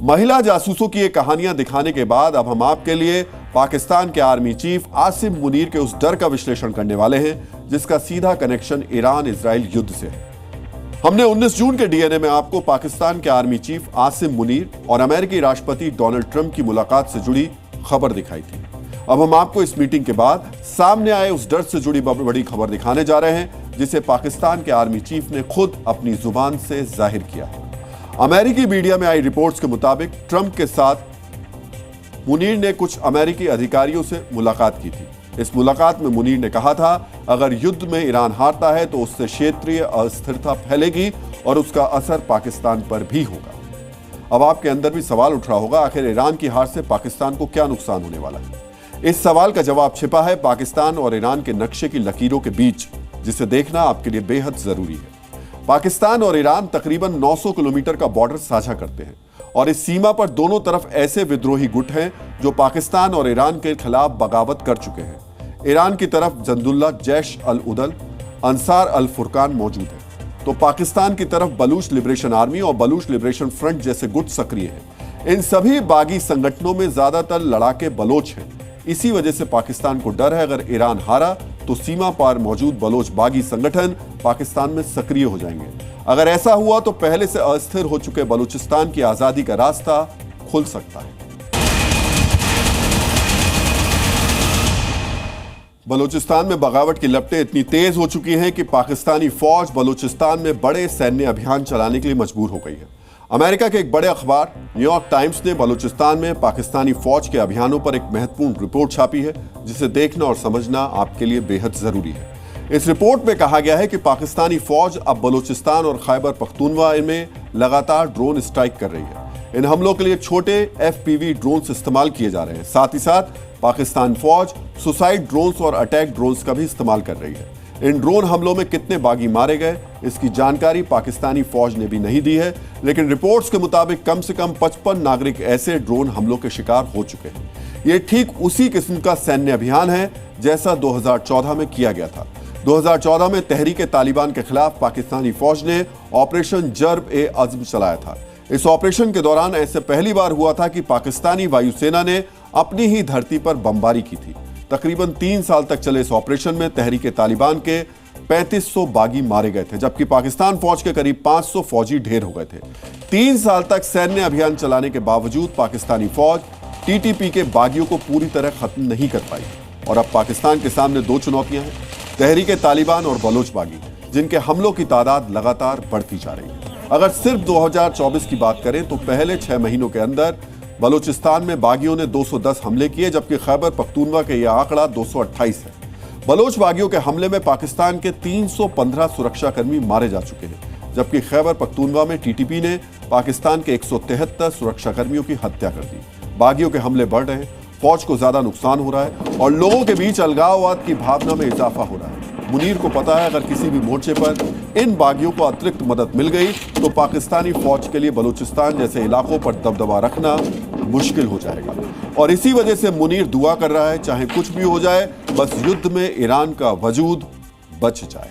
महिला जासूसों की ये कहानियां दिखाने के बाद अब हम आपके लिए पाकिस्तान के आर्मी चीफ आसिम मुनीर के उस डर का विश्लेषण करने वाले हैं जिसका सीधा कनेक्शन ईरान इजराइल युद्ध से है। हमने 19 जून के डीएनए में आपको पाकिस्तान के आर्मी चीफ आसिम मुनीर और अमेरिकी राष्ट्रपति डोनाल्ड ट्रंप की मुलाकात से जुड़ी खबर दिखाई थी। अब हम आपको इस मीटिंग के बाद सामने आए उस डर से जुड़ी बड़ी खबर दिखाने जा रहे हैं जिसे पाकिस्तान के आर्मी चीफ ने खुद अपनी जुबान से जाहिर किया है। अमेरिकी मीडिया में आई रिपोर्ट्स के मुताबिक ट्रंप के साथ मुनीर ने कुछ अमेरिकी अधिकारियों से मुलाकात की थी। इस मुलाकात में मुनीर ने कहा था, अगर युद्ध में ईरान हारता है तो उससे क्षेत्रीय अस्थिरता फैलेगी और उसका असर पाकिस्तान पर भी होगा। अब आपके अंदर भी सवाल उठ रहा होगा, आखिर ईरान की हार से पाकिस्तान को क्या नुकसान होने वाला है? इस सवाल का जवाब छिपा है पाकिस्तान और ईरान के नक्शे की लकीरों के बीच, जिसे देखना आपके लिए बेहद जरूरी है। पाकिस्तान और ईरान तकरीबन 900 किलोमीटर का बॉर्डर साझा करते हैं और इस सीमा पर दोनों तरफ ऐसे विद्रोही गुट हैं जो पाकिस्तान और ईरान के खिलाफ बगावत कर चुके हैं। ईरान की तरफ जंदुल्ला जैश अल उदल, अंसार अल फुरकान मौजूद है, तो पाकिस्तान की तरफ बलूच लिबरेशन आर्मी और बलूच लिबरेशन फ्रंट जैसे गुट सक्रिय हैं। इन सभी बागी संगठनों में ज्यादातर लड़ाके बलोच हैं। इसी वजह से पाकिस्तान को डर है, अगर ईरान हारा तो सीमा पार मौजूद बलोच बागी संगठन पाकिस्तान में सक्रिय हो जाएंगे। अगर ऐसा हुआ तो पहले से अस्थिर हो चुके बलूचिस्तान की आजादी का रास्ता खुल सकता है। बलूचिस्तान में बगावत की लपटें इतनी तेज हो चुकी हैं कि पाकिस्तानी फौज बलूचिस्तान में बड़े सैन्य अभियान चलाने के लिए मजबूर हो गई है। अमेरिका के एक बड़े अखबार न्यूयॉर्क टाइम्स ने बलूचिस्तान में पाकिस्तानी फौज के अभियानों पर एक महत्वपूर्ण रिपोर्ट छापी है, जिसे देखना और समझना आपके लिए बेहद जरूरी है। इस रिपोर्ट में कहा गया है कि पाकिस्तानी फौज अब बलूचिस्तान और खैबर पख्तूनवा में लगातार ड्रोन स्ट्राइक कर रही है। इन हमलों के लिए छोटे FPV ड्रोन्स इस्तेमाल किए जा रहे हैं। साथ ही साथ पाकिस्तान फौज सुसाइड ड्रोन्स और अटैक ड्रोन्स का भी इस्तेमाल कर रही है। इन ड्रोन हमलों में कितने बागी मारे गए, इसकी जानकारी पाकिस्तानी फौज ने भी नहीं दी है, लेकिन रिपोर्ट्स के मुताबिक कम से कम 55 नागरिक ऐसे ड्रोन हमलों के शिकार हो चुके हैं। यह ठीक उसी किस्म का सैन्य अभियान है जैसा 2014 में किया गया था। 2014 में तहरीक तालिबान के खिलाफ पाकिस्तानी फौज ने ऑपरेशन जर्ब ए अज़्म चलाया था। इस ऑपरेशन के दौरान ऐसे पहली बार हुआ था कि पाकिस्तानी वायुसेना ने अपनी ही धरती पर बमबारी की थी। तकरीबन 3 साल तक चले इस ऑपरेशन में तहरीक तालिबान के 3500 बागी मारे गए थे, जबकि पाकिस्तान फौज के करीब 500 फौजी ढेर हो गए थे। 3 साल तक सैन्य अभियान चलाने के बावजूद पाकिस्तानी फौज TTP के बागियों को पूरी तरह खत्म नहीं कर पाई। और अब पाकिस्तान के सामने 2 चुनौतियां हैं, तहरीक तालिबान और बलोच बागी, जिनके हमलों की तादाद लगातार बढ़ती जा रही है। अगर सिर्फ 2024 की बात करें तो पहले 6 महीनों के अंदर बलूचिस्तान में बागियों ने 210 हमले किए, जबकि खैबर पख्तूनवा के यह आंकड़ा 228 है। बलोच बागियों के हमले में पाकिस्तान के 315 सुरक्षाकर्मी मारे जा चुके हैं, जबकि खैबर पख्तूनवा में TTP ने पाकिस्तान के 173 सुरक्षाकर्मियों की हत्या कर दी। बागियों के हमले बढ़ रहे हैं, फौज को ज्यादा नुकसान हो रहा है और लोगों के बीच अलगाववाद की भावना में इजाफा हो रहा है। मुनीर को पता है, अगर किसी भी मोर्चे पर इन बागियों को अतिरिक्त मदद मिल गई तो पाकिस्तानी फौज के लिए बलूचिस्तान जैसे इलाकों पर दबदबा रखना मुश्किल हो जाएगा। और इसी वजह से मुनीर दुआ कर रहा है, चाहे कुछ भी हो जाए, बस युद्ध में ईरान का वजूद बच जाए।